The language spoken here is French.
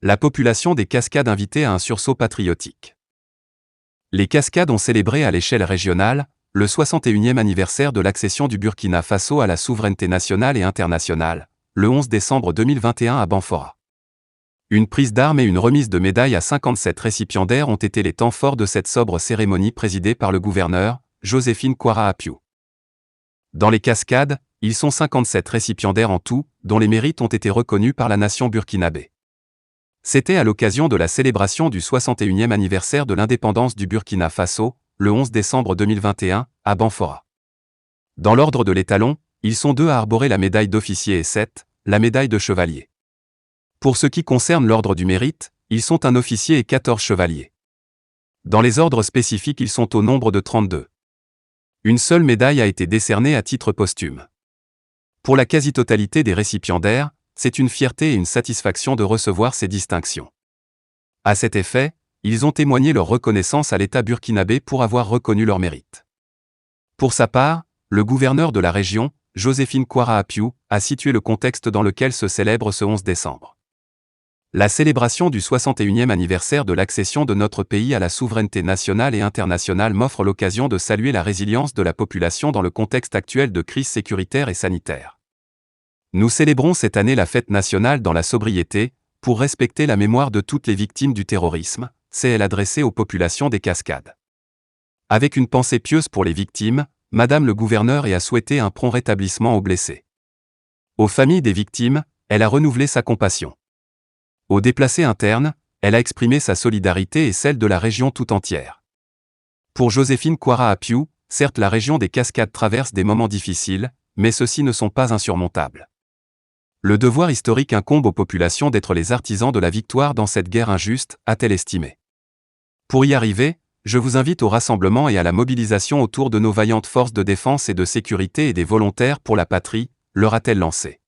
La population des Cascades invitée à un sursaut patriotique. Les Cascades ont célébré à l'échelle régionale le 61e anniversaire de l'accession du Burkina Faso à la souveraineté nationale et internationale, le 11 décembre 2021 à Banfora. Une prise d'armes et une remise de médailles à 57 récipiendaires ont été les temps forts de cette sobre cérémonie présidée par le gouverneur, Joséphine Kouara Apiou. Dans les Cascades, ils sont 57 récipiendaires en tout, dont les mérites ont été reconnus par la nation burkinabé. C'était à l'occasion de la célébration du 61e anniversaire de l'indépendance du Burkina Faso, le 11 décembre 2021, à Banfora. Dans l'ordre de l'étalon, ils sont 2 à arborer la médaille d'officier et 7, la médaille de chevalier. Pour ce qui concerne l'ordre du mérite, ils sont un officier et 14 chevaliers. Dans les ordres spécifiques, ils sont au nombre de 32. Une seule médaille a été décernée à titre posthume. Pour la quasi-totalité des récipiendaires, c'est une fierté et une satisfaction de recevoir ces distinctions. À cet effet, ils ont témoigné leur reconnaissance à l'État burkinabé pour avoir reconnu leur mérite. Pour sa part, le gouverneur de la région, Joséphine Kouara Apiou, a situé le contexte dans lequel se célèbre ce 11 décembre. La célébration du 61e anniversaire de l'accession de notre pays à la souveraineté nationale et internationale m'offre l'occasion de saluer la résilience de la population dans le contexte actuel de crise sécuritaire et sanitaire. Nous célébrons cette année la fête nationale dans la sobriété, pour respecter la mémoire de toutes les victimes du terrorisme, s'est-elle adressée aux populations des Cascades. Avec une pensée pieuse pour les victimes, Madame le gouverneur a souhaité un prompt rétablissement aux blessés. Aux familles des victimes, elle a renouvelé sa compassion. Aux déplacés internes, elle a exprimé sa solidarité et celle de la région tout entière. Pour Joséphine Kouara Apiou, certes la région des Cascades traverse des moments difficiles, mais ceux-ci ne sont pas insurmontables. Le devoir historique incombe aux populations d'être les artisans de la victoire dans cette guerre injuste, a-t-elle estimé. Pour y arriver, je vous invite au rassemblement et à la mobilisation autour de nos vaillantes forces de défense et de sécurité et des volontaires pour la patrie, leur a-t-elle lancé.